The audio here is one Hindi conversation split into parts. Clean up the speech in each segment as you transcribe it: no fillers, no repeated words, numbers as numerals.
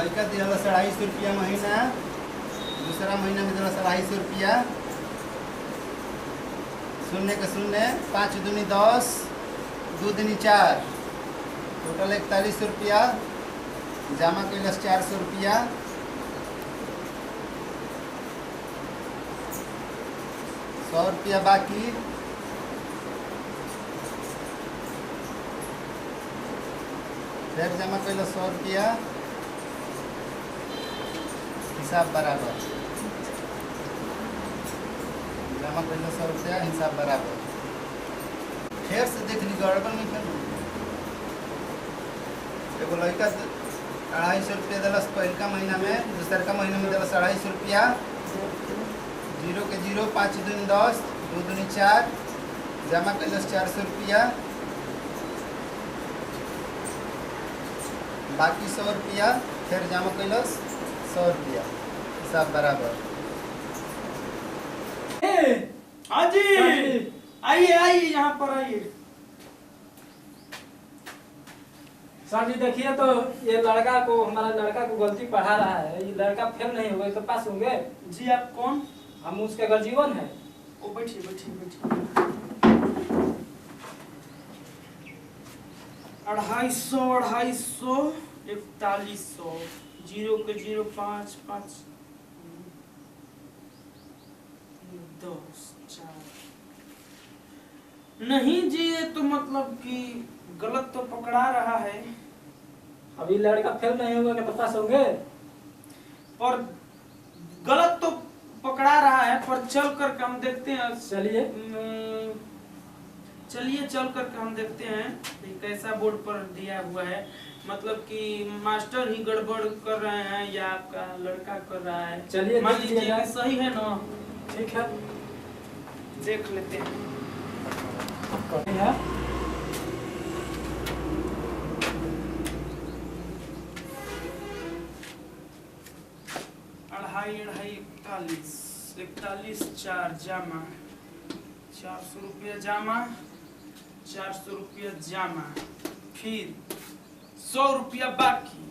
लड़का दिया 250 रुपया महीना, दूसरा महीना में दिला 250 रुपया, शून्य के शून्य, 5 दूनी 10, 2 दूनी 4, टोटल 41 रुपया। जमा कैलस 400 रुपया। ₹100 बाकी। फिर जमा कैल 100 रुपया, हिसाब बराबर। जमा कैल 100 रुपया, हिसाब बराबर। फिर से देख ली गड़बड़ नहीं कर। एगो लड़का 250 रुपया दिलस पहलका महीना में, दूसर का महीना में दिलस 250 रुपया। 0 के 0, 5 दूनी 10, 2 दूनी 4, जमा कैलस 400 रुपया, बाकी 100 रुपया। फिर जमा कैलस 100 रुपया, हिसाब बराबर। हाँ जी, आइए आइए यहाँ पर आइए। सर जी देखिए तो ये लड़का को, हमारा लड़का को गलती पढ़ा रहा है। ये लड़का फेल नहीं हुए तो पास होंगे? जी आप कौन? हम उसके घर जीवन है। ओ बैठिए बैठिए बैठिए। 250, 4100, 0 के 0, 5, 5, 10, 4। नहीं जी, ये तो मतलब कि गलत तो पकड़ा रहा है। अभी लड़का फेल नहीं हुआ तो पास होंगे? पर गलत तो पकड़ा रहा है, पर चल कर हम देखते हैं। चलिए चलिए चल कर हम देखते हैं कैसा बोर्ड पर दिया हुआ है। मतलब कि मास्टर ही गड़बड़ कर रहे हैं या आपका लड़का कर रहा है। चलिए मान लीजिए कि सही है ना? ठीक है, देख लेते हैं। है 41, 4 जमा, 400 रुपया जमा, 400 रुपया जमा, फिर 100 रुपया बाकी,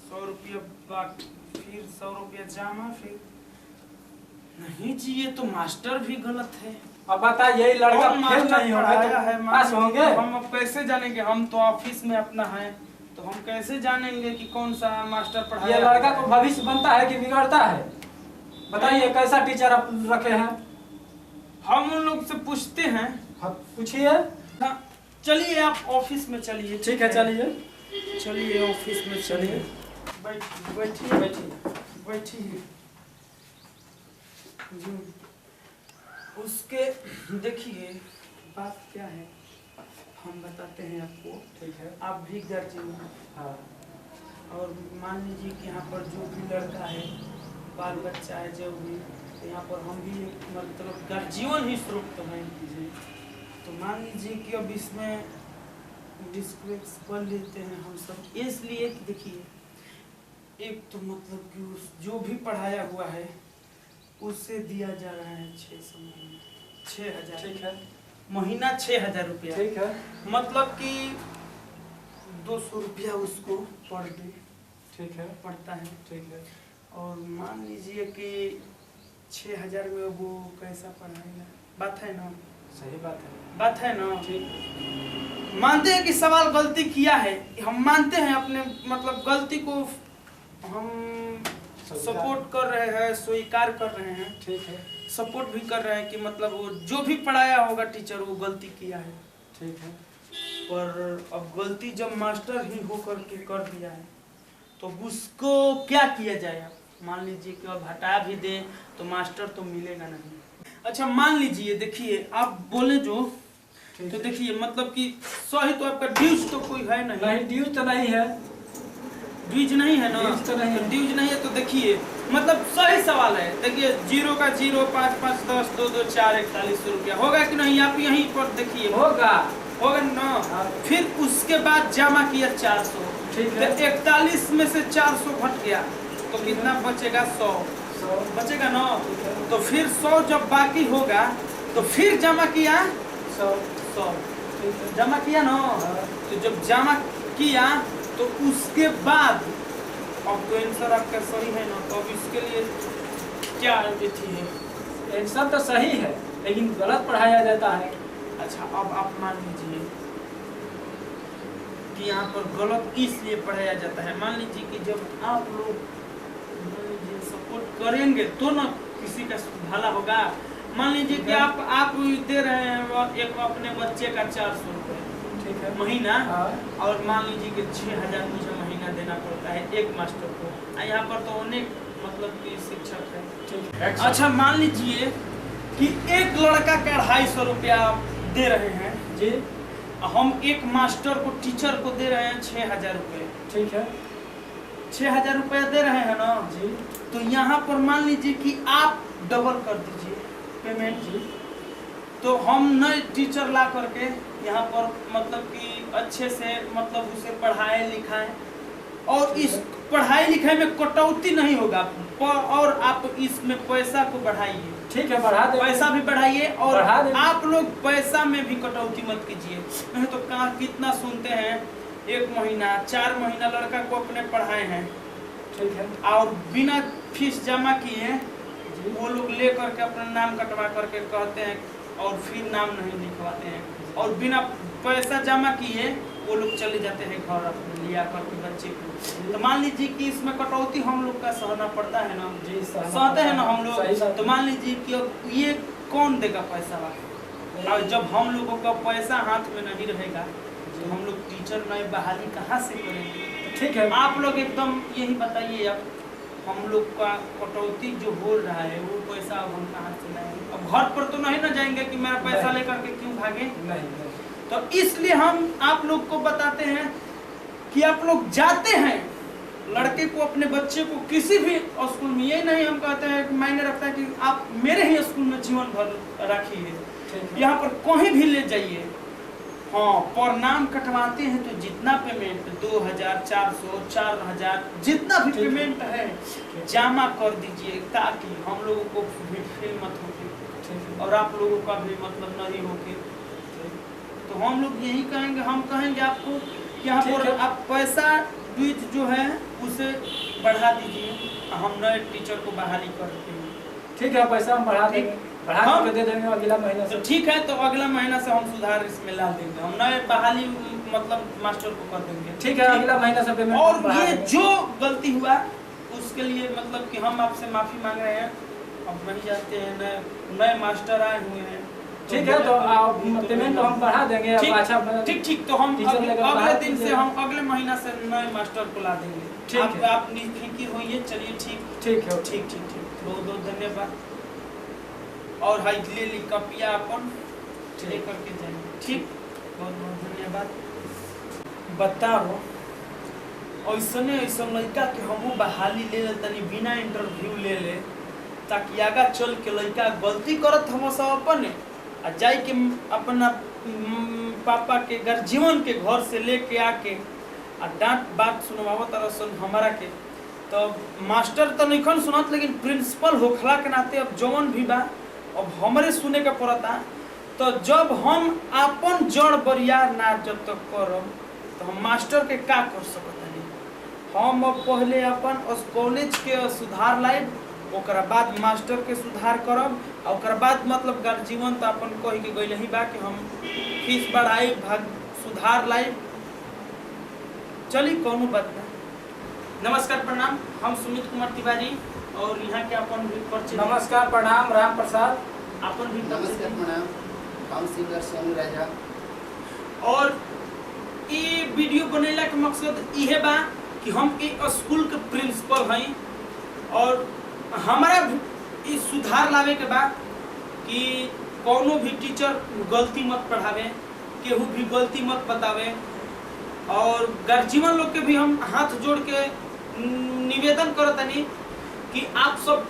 100 रुपया बाकी, फिर 100 रुपया जमा, फिर नहीं जी, ये तो मास्टर भी गलत है। अब बताइए लड़का फेल नहीं होगा तो पास होंगे? हम अब कैसे जानेंगे? हम तो ऑफिस में अपना है, तो हम कैसे जानेंगे कि कौन सा मास्टर पढ़ाया? ये लड़का को भविष्य बनता है कि बिगड़ता है? बताइए कैसा टीचर आप रखे हैं? हम उन लोग से पूछते हैं। पूछिए। हाँ, चलिए आप ऑफिस में चलिए। ठीक है, चलिए चलिए ऑफिस में चलिए। बैठिए बैठिए बैठिए। उसके देखिए बात क्या है, हम बताते हैं आपको। ठीक है। आप भी गार्जियन हैं। हाँ। और मान लीजिए कि यहाँ पर जो भी लड़का है, बाल बच्चा है, जो भी, तो यहाँ पर हम भी एक मतलब गार्जियन ही स्वरूप तो है। तो मान लीजिए कि अब इसमें डिस्कस कर लेते हैं हम सब, इसलिए कि देखिए एक तो मतलब कि उस जो भी पढ़ाया हुआ है उससे दिया जा रहा है 600 महीना, 6000। ठीक है, महीना 6000 रुपया। ठीक है, मतलब कि 200 रुपया उसको पर डे ठीक है, पड़ता है। ठीक है। और मान लीजिए कि 6000 में वो कैसा पढ़ाएगा? बात है ना? सही बात है। बात है ना? ठीक। मानते हैं कि सवाल गलती किया है, हम मानते हैं अपने मतलब गलती को हम सपोर्ट कर रहे हैं, स्वीकार कर रहे हैं। ठीक है, सपोर्ट भी कर रहे हैं कि मतलब वो जो भी पढ़ाया होगा टीचर वो गलती किया है। ठीक है। पर अब गलती जब मास्टर ही होकर के कर दिया है तो उसको क्या किया जाए? आप मान लीजिए कि अब हटा भी दें तो मास्टर तो मिलेगा नहीं। अच्छा मान लीजिए, देखिए आप बोले जो, तो देखिए मतलब कि सही तो आपका ड्यूज तो कोई है नहीं। नहीं, ड्यूज तो नहीं है। ड्यूज नहीं है ना? ड्यूज तो नहीं है। ड्यूज नहीं है तो देखिए मतलब सही सवाल है। देखिए 0 का 0, 5, 5, 10, 2, 2, 4, 41 रुपया होगा कि नहीं? आप यहीं पर देखिए होगा ना। फिर उसके बाद जमा किया 400। ठीक है। 41 में से 400 घट गया तो कितना बचेगा? 100 बचेगा ना? तो फिर 100 जब बाकी होगा तो फिर जमा किया 100 जमा किया ना? तो जब जमा किया तो उसके बाद अब तो आंसर आपका सही है ना, तो अब इसके लिए क्या विधि है? आंसर तो सही है लेकिन गलत पढ़ाया जाता है। अच्छा, अब आप मान लीजिए कि यहाँ पर गलत इसलिए पढ़ाया जाता है। मान लीजिए कि जब आप लोग सपोर्ट करेंगे तो ना किसी का भला होगा। मान लीजिए कि आप दे रहे हैं एक अपने बच्चे का 400 रुपये, ठीक है, महीना, हाँ। और मान लीजिए कि 6000 मुझे महीना देना पड़ता है एक मास्टर को। यहाँ पर तो अनेक मतलब कि शिक्षक है, ठीक है। अच्छा मान लीजिए कि एक लड़का का 250 रुपया दे रहे हैं जी, हम एक मास्टर को, टीचर को दे रहे हैं 6000 रुपये, ठीक है 6000 रुपया दे रहे हैं ना जी। तो यहाँ पर मान लीजिए कि आप डबल कर दीजिए पेमेंट जी, तो हम नए टीचर ला करके यहाँ पर मतलब कि अच्छे से मतलब उसे पढ़ाएं लिखाएं, और इस पढ़ाई लिखाई में कटौती नहीं होगा, और आप इसमें पैसा को बढ़ाइए, ठीक है, बढ़ा दे, पैसा भी बढ़ाइए, और बढ़ा दे। आप लोग पैसा में भी कटौती मत कीजिए। नहीं तो कहाँ कितना सुनते हैं, 1 महीना 4 महीना लड़का को अपने पढ़ाए हैं, ठीक है और बिना फीस जमा किए जी, वो लोग ले करके अपना नाम कटवा करके कहते हैं और फिर नाम नहीं लिखवाते हैं, और बिना पैसा जमा किए वो लोग चले जाते हैं घर अपने लिया करके बच्चे को। तो मान लीजिए कि इसमें कटौती हम लोग का सहना पड़ता है ना जी, सहते हैं ना हम सही लोग। बात। तो मान लीजिए कि अब ये कौन देगा पैसा वाला, और जब हम लोगों का पैसा हाथ में नहीं रहेगा तो हम लोग टीचर नए बहाली कहाँ से करेंगे? ठीक है। आप लोग एकदम यही बताइए, अब हम लोग का कटौती जो हो रहा है वो पैसा अब हम कहाँ से लाएंगे? अब घर पर तो नहीं ना जाएंगे कि मेरा पैसा नहीं। लेकर के क्यों भागे? नहीं, नहीं। तो इसलिए हम आप लोग को बताते हैं कि आप लोग जाते हैं लड़के को, अपने बच्चे को किसी भी स्कूल में, ये नहीं हम कहते हैं कि मायने रखता है कि आप मेरे ही स्कूल में जीवन भर रखिए, यहाँ पर कहीं भी ले जाइए। हाँ, पर नाम कटवाते हैं तो जितना पेमेंट 2000 400 4000 जितना भी पेमेंट है जमा कर दीजिए, ताकि हम लोगों को भी फील मत होगी और आप लोगों का भी मतलब नहीं होगी। तो हम लोग यही कहेंगे, हम कहेंगे आपको कि यहाँ पर आप पैसा फीस जो है उसे बढ़ा दीजिए, हम नए टीचर को बहाली करते हैं। ठीक है, पैसा हम बढ़ा देंगे, बढ़ा के दे देंगे अगला महीना से। तो ठीक है, तो अगला महीना से हम सुधार इसमें ला देंगे, हम नए बहाली मतलब मास्टर को कर देंगे। ठीक है, अगला महीना से पेमेंट और बढ़ा ये देंगे। जो गलती हुआ उसके लिए मतलब कि हम आपसे माफी मांग रहे हैं। अब नहीं जाते हैं, नए मास्टर आए हुए हैं, ठीक है, तो पेमेंट हम बढ़ा देंगे। अब अच्छा, ठीक ठीक, तो हम अगले दिन से, हम अगले महीना से नए मास्टर को ला देंगे। ठीक है, आप निफिक्र होइए। चलिए ठीक ठीक है, ठीक ठीक ठीक, बहुत बहुत धन्यवाद। और हाई ले ली कपिया अपन ले करके जाएंगे। ठीक, बहुत बहुत धन्यवाद। बताओ ऐसने ऐसा लड़का के हमू बहाली ले ले तनी बिना इंटरव्यू ले ले, ताकि आगा चल के लड़का गलती करत हम सब अपने आ जाए के अपना पापा के गर्जीवन के घर से लेके आके आ डांट बात सुनवावत तरह हमारा के। तो मास्टर तो नहीं सुनत, लेकिन प्रिंसिपल होखला के नाते अब जवन भी बा अब हमरे सुने के पड़ता। तो जब हम अपन जड़ बरियार ना जब तक करब तो हम मास्टर के का कर सकत नहीं। हम अब पहले अपन उस कॉलेज के सुधार लाइब, ओकरा बाद मास्टर के सुधार करब, और ओकरा बाद मतलब गर्जीवन तो अपन कह के गइल ही बा कि हम फीस बढ़ाई भाग सुधार लाइब। चली कोनो बात ना। नमस्कार प्रणाम, हम सुमित कुमार तिवारी और यहाँ के अपन भी परिचय। नमस्कार प्रणाम, राम प्रसाद। अपन भी नमस्कार प्रणाम, हम सिंगर सोनू राजा। और ये वीडियो बनेला के मकसद इहे बा कि हम एक स्कूल के प्रिंसिपल हई, और हमारा इस सुधार लावे के बा कि कोनो भी टीचर गलती मत पढ़ावे, केहू भी गलती मत बतावे, और गर्जीवन लोग के भी हम हाथ जोड़ के निवेदन करतनी कि आप सब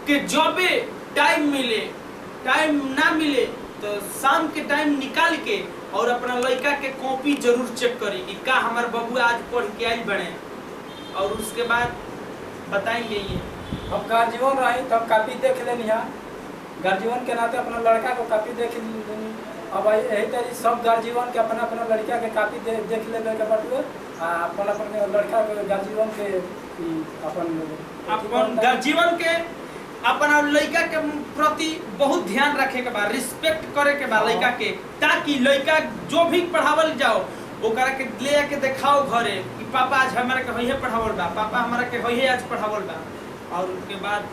के जॉबे टाइम मिले, टाइम ना मिले तो शाम के टाइम निकाल के और अपना लड़का के कॉपी जरूर चेक करी कि का हमारे बबुआ आज पढ़ के आई बने, और उसके बाद बताएंगे। ये हम गार्जियन रही तो हम कापी देख लेनी है, गार्जियन के नाते अपना लड़का को कापी देख लेनी, अब यही तरी सब गार्जियन के अपना अपना लड़का के कापी देख ले के बटुए आ अपन अपन लड़का के गार्जियन के अपन गार्जियन के अपना लड़का के प्रति बहुत ध्यान रखे के बा, रिस्पेक्ट करे के बा लड़का के, ताकि लड़का जो भी पढ़ावल जाओ ओकरा के ले के दिखाओ घरे कि पापा आज हमारा के होइहे पढ़ावल बा, पापा हमारा के होइहे आज पढ़ावल बा। और उसके बाद